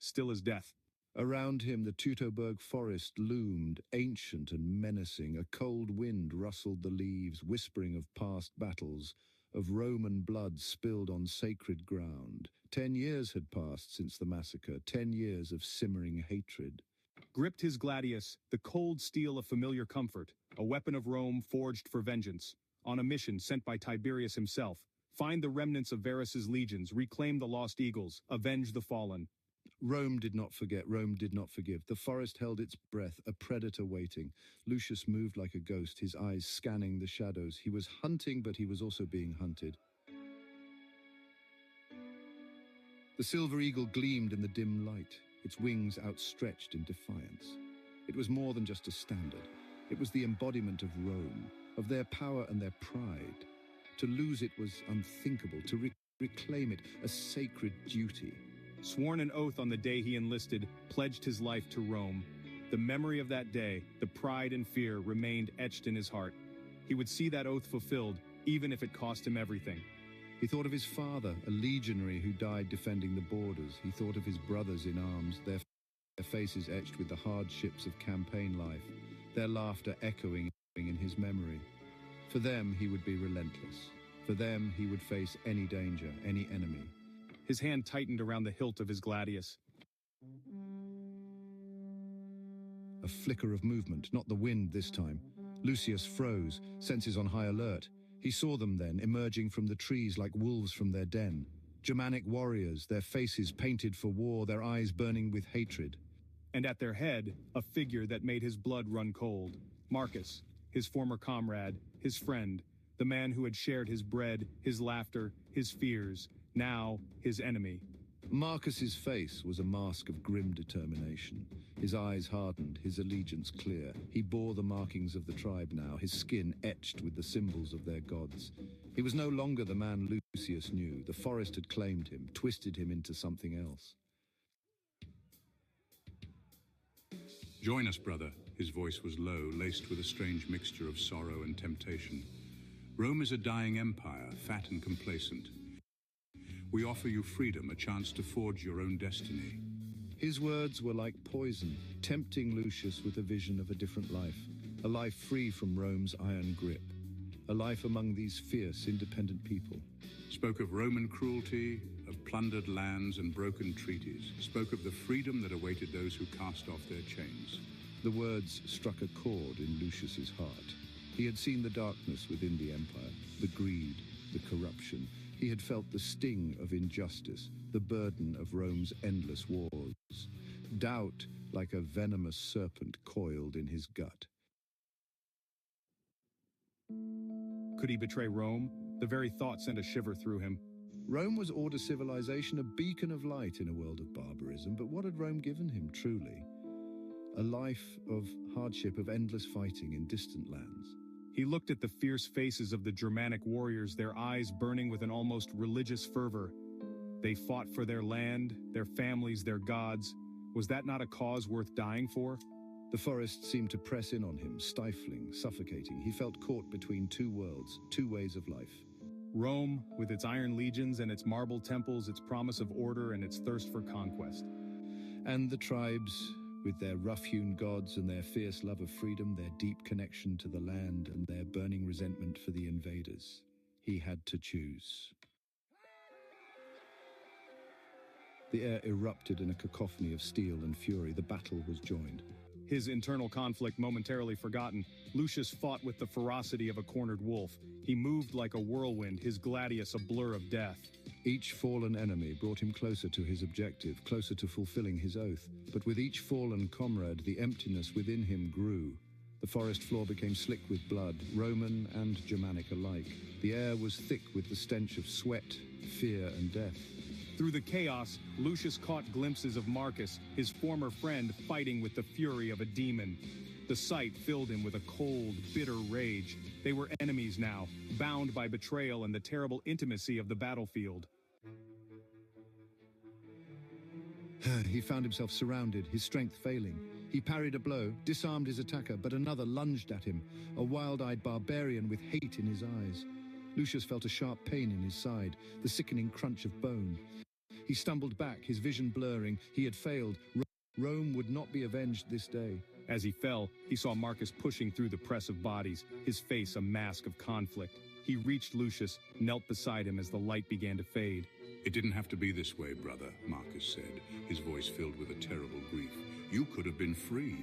still as death. Around him the Teutoburg forest loomed, ancient and menacing. A cold wind rustled the leaves, whispering of past battles, of Roman blood spilled on sacred ground. 10 years had passed since the massacre, 10 years of simmering hatred. Gripped his gladius, the cold steel of familiar comfort, a weapon of Rome forged for vengeance. On a mission sent by Tiberius himself, find the remnants of Varus's legions, reclaim the lost eagles, avenge the fallen. Rome did not forget, Rome did not forgive. The forest held its breath, a predator waiting. Lucius moved like a ghost, his eyes scanning the shadows. He was hunting, but he was also being hunted. The silver eagle gleamed in the dim light, its wings outstretched in defiance. It was more than just a standard. It was the embodiment of Rome, of their power and their pride. To lose it was unthinkable. To reclaim it, a sacred duty. Sworn an oath on the day he enlisted, pledged his life to Rome. The memory of that day, the pride and fear remained etched in his heart. He would see that oath fulfilled, even if it cost him everything. He thought of his father, a legionary who died defending the borders. He thought of his brothers in arms, their faces etched with the hardships of campaign life, their laughter echoing in his memory. For them, he would be relentless. For them, he would face any danger, any enemy. His hand tightened around the hilt of his gladius. A flicker of movement, not the wind this time. Lucius froze, senses on high alert. He saw them then, emerging from the trees like wolves from their den. Germanic warriors, their faces painted for war, their eyes burning with hatred. And at their head, a figure that made his blood run cold. Marcus, his former comrade, his friend, the man who had shared his bread, his laughter, his fears, now his enemy. Marcus's face was a mask of grim determination. His eyes hardened, his allegiance clear. He bore the markings of the tribe now, his skin etched with the symbols of their gods. He was no longer the man Lucius knew. The forest had claimed him, twisted him into something else. Join us, brother. His voice was low, laced with a strange mixture of sorrow and temptation. Rome is a dying empire, fat and complacent. We offer you freedom, a chance to forge your own destiny. His words were like poison, tempting Lucius with a vision of a different life. A life free from Rome's iron grip. A life among these fierce, independent people. Spoke of Roman cruelty, of plundered lands and broken treaties. Spoke of the freedom that awaited those who cast off their chains. The words struck a chord in Lucius's heart. He had seen the darkness within the empire, the greed, the corruption. He had felt the sting of injustice, the burden of Rome's endless wars. Doubt, like a venomous serpent, coiled in his gut. Could he betray Rome? The very thought sent a shiver through him. Rome was order civilization, a beacon of light in a world of barbarism, but what had Rome given him, truly? A life of hardship, of endless fighting in distant lands. He looked at the fierce faces of the Germanic warriors, their eyes burning with an almost religious fervor. They fought for their land, their families, their gods. Was that not a cause worth dying for? The forest seemed to press in on him, stifling, suffocating. He felt caught between two worlds, two ways of life. Rome, with its iron legions and its marble temples, its promise of order and its thirst for conquest. And the tribes, with their rough-hewn gods and their fierce love of freedom, their deep connection to the land and their burning resentment for the invaders. He had to choose. The air erupted in a cacophony of steel and fury. The battle was joined. His internal conflict momentarily forgotten, Lucius fought with the ferocity of a cornered wolf. He moved like a whirlwind, his gladius a blur of death. Each fallen enemy brought him closer to his objective, closer to fulfilling his oath. But with each fallen comrade, the emptiness within him grew. The forest floor became slick with blood, Roman and Germanic alike. The air was thick with the stench of sweat, fear, and death. Through the chaos, Lucius caught glimpses of Marcus, his former friend, fighting with the fury of a demon. The sight filled him with a cold, bitter rage. They were enemies now, bound by betrayal and the terrible intimacy of the battlefield. He found himself surrounded, his strength failing. He parried a blow, disarmed his attacker, but another lunged at him, a wild-eyed barbarian with hate in his eyes. Lucius felt a sharp pain in his side, the sickening crunch of bone. He stumbled back, his vision blurring. He had failed. Rome would not be avenged this day. As he fell, he saw Marcus pushing through the press of bodies, his face a mask of conflict. He reached Lucius, knelt beside him as the light began to fade. "It didn't have to be this way, brother," Marcus said, his voice filled with a terrible grief. "You could have been free."